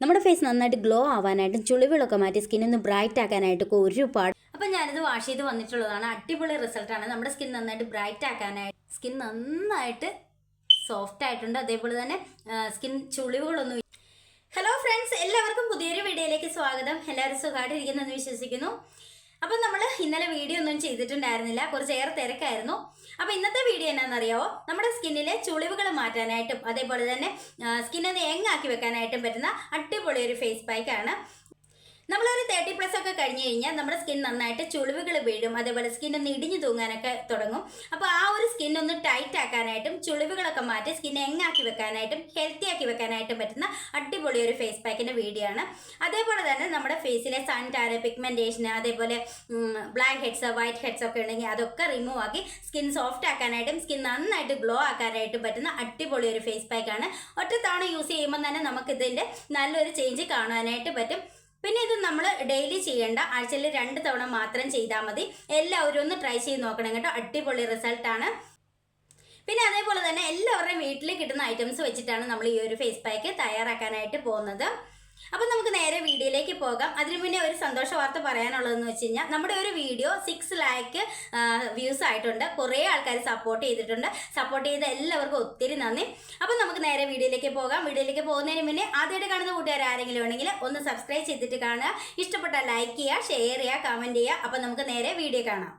നമ്മുടെ ഫേസ് നന്നായിട്ട് ഗ്ലോ ആവാനായിട്ടും ചുളിവുകളൊക്കെ മാറ്റി സ്കിന്നൊന്ന് ബ്രൈറ്റ് ആക്കാനായിട്ടൊക്കെ ഒരുപാട്. അപ്പം ഞാനിത് വാഷ് ചെയ്ത് വന്നിട്ടുള്ളതാണ്. അടിപൊളി റിസൾട്ടാണ്. നമ്മുടെ സ്കിൻ നന്നായിട്ട് ബ്രൈറ്റ് ആക്കാനായിട്ട് സ്കിൻ നന്നായിട്ട് സോഫ്റ്റ് ആയിട്ടുണ്ട്. അതേപോലെ തന്നെ സ്കിൻ ചുളിവുകളൊന്നും. ഹലോ ഫ്രണ്ട്സ്, എല്ലാവർക്കും പുതിയൊരു വീഡിയോയിലേക്ക് സ്വാഗതം. എല്ലാവരും സുഖമായിട്ടിരിക്കുന്നെന്ന് വിശ്വസിക്കുന്നു. അപ്പം നമ്മൾ ഇന്നലെ വീഡിയോ ഒന്നും ചെയ്തിട്ടുണ്ടായിരുന്നില്ല, കുറച്ചേറെ തിരക്കായിരുന്നു. അപ്പം ഇന്നത്തെ വീഡിയോ എന്നാണെന്നറിയാവോ, നമ്മുടെ സ്കിന്നിലെ ചുളിവുകൾ മാറ്റാനായിട്ടും അതേപോലെ തന്നെ സ്കിന്നൊന്ന് യങ്ങാക്കി വെക്കാനായിട്ടും പറ്റുന്ന അടിപൊളി ഒരു ഫേസ് പാക്കാണ്. നമ്മളൊരു 30+ ഒക്കെ കഴിഞ്ഞ് കഴിഞ്ഞാൽ നമ്മുടെ സ്കിൻ നന്നായിട്ട് ചുളിവുകൾ വീഴും, അതേപോലെ സ്കിന്നൊന്ന് ഇടിഞ്ഞു തൂങ്ങാനൊക്കെ തുടങ്ങും. അപ്പോൾ ആ ഒരു സ്കിന്നൊന്ന് ടൈറ്റ് ആക്കാനായിട്ടും ചുളിവുകളൊക്കെ മാറ്റി സ്കിൻ യങ്ങാക്കി വെക്കാനായിട്ടും ഹെൽത്തി ആക്കി വെക്കാനായിട്ടും പറ്റുന്ന അടിപൊളി ഒരു ഫേസ് പാക്കിൻ്റെ വീഡിയോ ആണ്. അതേപോലെ തന്നെ നമ്മുടെ ഫേസിലെ സൺ ടാൻ, പിഗ്മെൻറ്റേഷൻ, അതേപോലെ ബ്ലാക്ക് ഹെഡ്സ്, വൈറ്റ് ഹെഡ്സ് ഒക്കെ ഉണ്ടെങ്കിൽ അതൊക്കെ റിമൂവ് ആക്കി സ്കിൻ സോഫ്റ്റ് ആക്കാനായിട്ടും സ്കിൻ നന്നായിട്ട് ഗ്ലോ ആക്കാനായിട്ടും പറ്റുന്ന അടിപൊളി ഒരു ഫേസ് പാക്കാണ്. ഒറ്റ തവണ യൂസ് ചെയ്യുമ്പോൾ തന്നെ നമുക്കിതിൻ്റെ നല്ലൊരു ചേഞ്ച് കാണാനായിട്ട് പറ്റും. പിന്നെ ഇത് നമ്മൾ ഡെയിലി ചെയ്യേണ്ട, ആഴ്ചയിൽ 2 തവണ മാത്രം ചെയ്താൽ മതി. എല്ലാവരും ഒന്ന് ട്രൈ ചെയ്ത് നോക്കണം കേട്ടോ, അടിപൊളി റിസൾട്ടാണ്. പിന്നെ അതേപോലെ തന്നെ എല്ലാവരുടെയും വീട്ടിൽ കിട്ടുന്ന ഐറ്റംസ് വെച്ചിട്ടാണ് നമ്മൾ ഈ ഒരു ഫേസ് പാക്ക് തയ്യാറാക്കാനായിട്ട് പോകുന്നത്. അപ്പം നമുക്ക് നേരെ വീഡിയോയിലേക്ക് പോകാം. അതിനു മുന്നേ ഒരു സന്തോഷ വാർത്ത പറയാനുള്ളതെന്ന് വെച്ച് കഴിഞ്ഞാൽ നമ്മുടെ ഒരു വീഡിയോ 6 ലാക്ക് വ്യൂസ് ആയിട്ടുണ്ട്. കുറേ ആൾക്കാർ സപ്പോർട്ട് ചെയ്തിട്ടുണ്ട്. സപ്പോർട്ട് ചെയ്ത എല്ലാവർക്കും ഒത്തിരി നന്ദി. അപ്പം നമുക്ക് നേരെ വീഡിയോയിലേക്ക് പോകാം. വീഡിയോയിലേക്ക് പോകുന്നതിന് മുന്നേ ആദ്യമായിട്ട് കാണുന്ന കൂട്ടുകാർ ആരെങ്കിലും ഉണ്ടെങ്കിൽ ഒന്ന് സബ്സ്ക്രൈബ് ചെയ്തിട്ട് കാണുക. ഇഷ്ടപ്പെട്ടാൽ ലൈക്ക് ചെയ്യുക, ഷെയർ ചെയ്യുക, കമൻറ്റ് ചെയ്യുക. അപ്പം നമുക്ക് നേരെ വീഡിയോ കാണാം.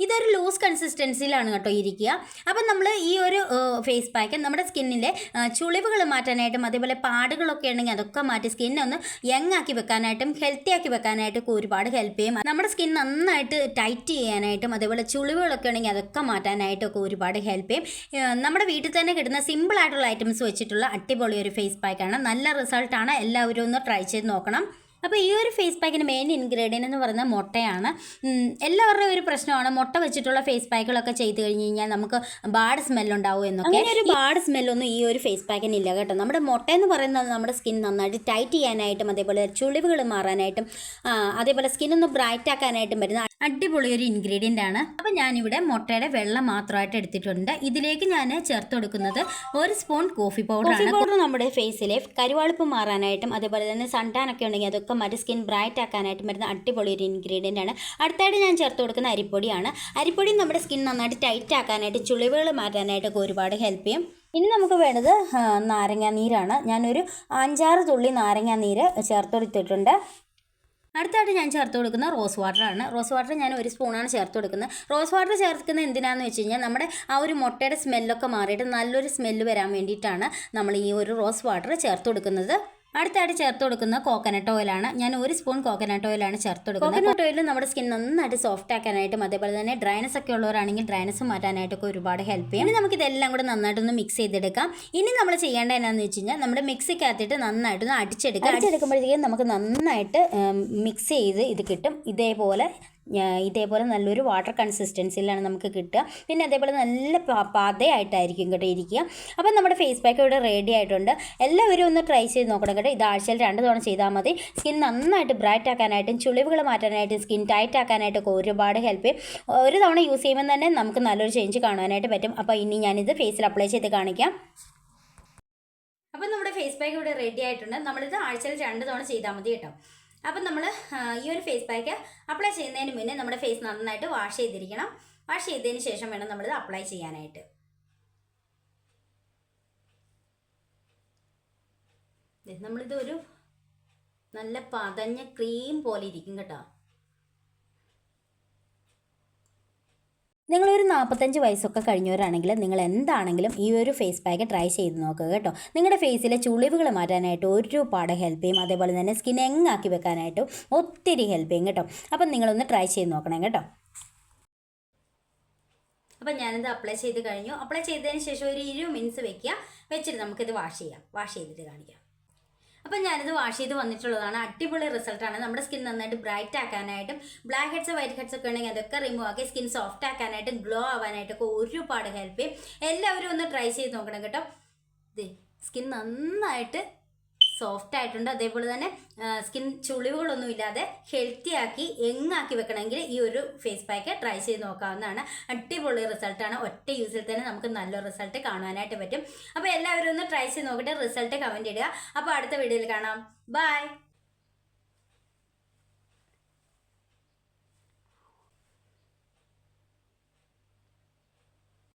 ഇതൊരു ലൂസ് കൺസിസ്റ്റൻസിയിലാണ് കേട്ടോ ഇരിക്കുക. അപ്പം നമ്മൾ ഈ ഒരു ഫേസ് പാക്ക് നമ്മുടെ സ്കിന്നിലെ ചുളിവുകൾ മാറ്റാനായിട്ടും അതേപോലെ പാടുകളൊക്കെ ഉണ്ടെങ്കിൽ അതൊക്കെ മാറ്റി സ്കിന്നൊന്ന് യങ് ആക്കി വെക്കാനായിട്ടും ഹെൽത്തി ആക്കി വെക്കാനായിട്ടൊക്കെ ഒരുപാട് ഹെൽപ്പ് ചെയ്യും. നമ്മുടെ സ്കിൻ നന്നായിട്ട് ടൈറ്റ് ചെയ്യാനായിട്ടും അതേപോലെ ചുളിവുകളൊക്കെ ഉണ്ടെങ്കിൽ അതൊക്കെ മാറ്റാനായിട്ടൊക്കെ ഒരുപാട് ഹെൽപ്പ് ചെയ്യും. നമ്മുടെ വീട്ടിൽ തന്നെ കിട്ടുന്ന സിമ്പിൾ ആയിട്ടുള്ള ഐറ്റംസ് വെച്ചിട്ടുള്ള അടിപൊളി ഒരു ഫേസ് പാക്കാണ്. നല്ല റിസൾട്ടാണ്. എല്ലാവരും ഒന്ന് ട്രൈ ചെയ്ത് നോക്കണം. അപ്പോൾ ഈ ഒരു ഫേസ് പാക്കിൻ്റെ മെയിൻ ഇൻഗ്രീഡിയൻ്റ് എന്ന് പറയുന്നത് മുട്ടയാണ്. എല്ലാവരുടെയും ഒരു പ്രശ്നമാണ് മുട്ട വെച്ചിട്ടുള്ള ഫേസ് പാക്കുകളൊക്കെ ചെയ്ത് കഴിഞ്ഞ് കഴിഞ്ഞാൽ നമുക്ക് ബാഡ് സ്മെല്ലുണ്ടാവും എന്നൊക്കെ. ഒരു ബാഡ് സ്മെല്ലൊന്നും ഈ ഒരു ഫേസ് പാക്കിന് ഇല്ല കേട്ടോ. നമ്മുടെ മുട്ട എന്ന് പറയുന്നത് നമ്മുടെ സ്കിൻ നന്നായിട്ട് ടൈറ്റ് ചെയ്യാനായിട്ടും അതേപോലെ ചുളിവുകൾ മാറാനായിട്ടും അതേപോലെ സ്കിന്നൊന്ന് ബ്രൈറ്റ് ആക്കാനായിട്ടും പറ്റുന്ന അടിപൊളി ഒരു ഇൻഗ്രീഡിയൻ്റ് ആണ്. അപ്പോൾ ഞാനിവിടെ മുട്ടയുടെ വെള്ളം മാത്രമായിട്ട് എടുത്തിട്ടുണ്ട്. ഇതിലേക്ക് ഞാൻ ചേർത്ത് കൊടുക്കുന്നത് 1 സ്പൂൺ കോഫി പൗഡറാണ്. പൗഡർ നമ്മുടെ ഫേസിലെ കരുവാളിപ്പ് മാറാനായിട്ടും അതേപോലെ തന്നെ സൺടാനൊക്കെ ഉണ്ടെങ്കിൽ അതൊക്കെ മറ്റു സ്കിൻ ബ്രൈറ്റ് ആക്കാനായിട്ടും വരുന്ന അടിപൊളി ഒരു ഇൻഗ്രീഡിയൻ്റ് ആണ്. അടുത്തായിട്ട് ഞാൻ ചേർത്ത് കൊടുക്കുന്ന അരിപ്പൊടിയാണ്. അരിപ്പൊടി നമ്മുടെ സ്കിൻ നന്നായിട്ട് ടൈറ്റ് ആക്കാനായിട്ട് ചുളിവുകൾ മാറ്റാനായിട്ടൊക്കെ ഒരുപാട് ഹെൽപ്പ് ചെയ്യും. ഇനി നമുക്ക് വേണ്ടത് നാരങ്ങാനീരാണ്. ഞാനൊരു 5-6 തുള്ളി നാരങ്ങാനീര് ചേർത്ത് കൊടുത്തിട്ടുണ്ട്. അടുത്തായിട്ട് ഞാൻ ചേർത്ത് കൊടുക്കുന്ന റോസ് വാട്ടറാണ്. റോസ് വാട്ടർ ഞാൻ 1 സ്പൂണാണ് ചേർത്ത് കൊടുക്കുന്നത്. റോസ് വാട്ടർ ചേർക്കുന്നത് എന്തിനാണെന്ന് വെച്ച് കഴിഞ്ഞാൽ നമ്മുടെ ആ ഒരു മുട്ടയുടെ സ്മെല്ലൊക്കെ മാറിയിട്ട് നല്ലൊരു സ്മെല്ല് വരാൻ വേണ്ടിയിട്ടാണ് നമ്മൾ ഈ ഒരു റോസ് വാട്ടർ ചേർത്ത് കൊടുക്കുന്നത്. അടുത്തായിട്ട് ചേർത്ത് കൊടുക്കുന്ന കോക്കനട്ട് ഓയിലാണ്. ഞാൻ 1 സ്പൂൺ കോക്കനട്ട് ഓയിലാണ് ചേർത്ത് കൊടുക്കുന്നത്. കോക്കനട്ട് ഓയിൽ നമ്മുടെ സ്കിൻ നന്നായിട്ട് സോഫ്റ്റ് ആക്കാനായിട്ടും അതേപോലെ തന്നെ ഡ്രൈനസ് ഒക്കെ ഉള്ളവരാണെങ്കിൽ ഡ്രൈനസ് മാറ്റാനായിട്ടൊക്കെ ഒരുപാട് ഹെൽപ്പ് ചെയ്യും. ഇനി നമുക്ക് ഇതെല്ലാം കൂടെ നന്നായിട്ടൊന്ന് മിക്സ് ചെയ്തെടുക്കാം. ഇനി നമ്മൾ ചെയ്യേണ്ടത് എന്താണെന്ന് വെച്ച് കഴിഞ്ഞാൽ നമ്മുടെ മിക്സിക്കകത്തിട്ട് നന്നായിട്ടൊന്ന് അടിച്ചെടുക്കുമ്പോഴത്തേക്കും നമുക്ക് നന്നായിട്ട് മിക്സ് ചെയ്ത് ഇത് കിട്ടും. ഇതേപോലെ നല്ലൊരു വാട്ടർ കൺസിസ്റ്റൻസിയിലാണ് നമുക്ക് കിട്ടുക. പിന്നെ അതേപോലെ നല്ല പതയായിട്ടായിരിക്കും കേട്ടോ ഇരിക്കുക. അപ്പം നമ്മുടെ ഫേസ് പാക്ക് ഇവിടെ റെഡി ആയിട്ടുണ്ട്. എല്ലാവരും ഒന്ന് ട്രൈ ചെയ്ത് നോക്കണം കേട്ടോ. ഇത് ആഴ്ചയിൽ 2 തവണ ചെയ്താൽ മതി. സ്കിൻ നന്നായിട്ട് ബ്രൈറ്റ് ആക്കാനായിട്ടും ചുളിവുകൾ മാറ്റാനായിട്ടും സ്കിൻ ടൈറ്റ് ആക്കാനായിട്ടൊക്കെ ഒരുപാട് ഹെൽപ്പ് ചെയ്യും. 1 തവണ യൂസ് ചെയ്യുമ്പോൾ തന്നെ നമുക്ക് നല്ലൊരു ചേഞ്ച് കാണാനായിട്ട് പറ്റും. അപ്പോൾ ഇനി ഞാനിത് ഫേസിൽ അപ്ലൈ ചെയ്ത് കാണിക്കാം. അപ്പം നമ്മുടെ ഫേസ് പാക്ക് ഇവിടെ റെഡി ആയിട്ടുണ്ട്. നമ്മളിത് ആഴ്ചയിൽ 2 തവണ ചെയ്താൽ മതി കേട്ടോ. അപ്പം നമ്മൾ ഈ ഒരു ഫേസ് പാക്ക് അപ്ലൈ ചെയ്യുന്നതിന് മുന്നേ നമ്മുടെ ഫേസ് നന്നായിട്ട് വാഷ് ചെയ്തിരിക്കണം. വാഷ് ചെയ്തതിന് ശേഷം വേണം നമ്മളിത് അപ്ലൈ ചെയ്യാനായിട്ട്. നമ്മളിത് ഒരു നല്ല പതഞ്ഞ ക്രീം പോലെ ഇരിക്കും കേട്ടോ. നിങ്ങളൊരു 45 വയസ്സൊക്കെ കഴിഞ്ഞവരാണെങ്കിൽ നിങ്ങൾ എന്താണെങ്കിലും ഈ ഒരു ഫേസ് പാക്ക് ട്രൈ ചെയ്ത് നോക്കുക കേട്ടോ. നിങ്ങളുടെ ഫേസിലെ ചുളിവുകൾ മാറ്റാനായിട്ട് ഒരുപാട് ഹെൽപ്പ് ചെയ്യും. അതേപോലെ തന്നെ സ്കിൻ യങ്ങാക്കി വെക്കാനായിട്ടും ഒത്തിരി ഹെൽപ്പ് ചെയ്യും കേട്ടോ. അപ്പം നിങ്ങളൊന്ന് ട്രൈ ചെയ്ത് നോക്കണം കേട്ടോ. അപ്പം ഞാനിത് അപ്ലൈ ചെയ്ത് കഴിഞ്ഞു. അപ്ലൈ ചെയ്തതിന് ശേഷം ഒരു 20 മിനിറ്റ്സ് വെച്ചിട്ട് നമുക്കിത് വാഷ് ചെയ്തിട്ട് കാണിക്കാം. അപ്പം ഞാനിത് വാഷ് ചെയ്ത് വന്നിട്ടുള്ളതാണ്. അടിപൊളി റിസൾട്ടാണ്. നമ്മുടെ സ്കിൻ നന്നായിട്ട് ബ്രൈറ്റ് ആക്കാനായിട്ടും ബ്ലാക്ക് ഹെഡ്സ് വൈറ്റ് ഹെഡ്സ് ഒക്കെ ഉണ്ടെങ്കിൽ അതൊക്കെ റിമൂവ് ആക്കി സ്കിൻ സോഫ്റ്റ് ആക്കാനായിട്ടും ഗ്ലോ ആവാനായിട്ടൊക്കെ ഒരുപാട് ഹെൽപ്പ് ചെയ്യും. എല്ലാവരും ഒന്ന് ട്രൈ ചെയ്ത് നോക്കണം കേട്ടോ. സ്കിൻ നന്നായിട്ട് സോഫ്റ്റ് ആയിട്ടുണ്ട്. അതേപോലെ തന്നെ സ്കിൻ ചുളിവുകളൊന്നും ഇല്ലാതെ ഹെൽത്തി ആക്കി യങ്ങാക്കി വെക്കണമെങ്കിൽ ഈ ഒരു ഫേസ് പാക്ക് ട്രൈ ചെയ്ത് നോക്കാവുന്നതാണ്. അടിപൊളി റിസൾട്ടാണ്. ഒറ്റ യൂസിൽ തന്നെ നമുക്ക് നല്ല റിസൾട്ട് കാണാനായിട്ട് പറ്റും. അപ്പോൾ എല്ലാവരും ഒന്ന് ട്രൈ ചെയ്ത് നോക്കിയിട്ട് റിസൾട്ട് കമൻറ്റ് ഇടുക. അപ്പോൾ അടുത്ത വീഡിയോയിൽ കാണാം. ബൈ.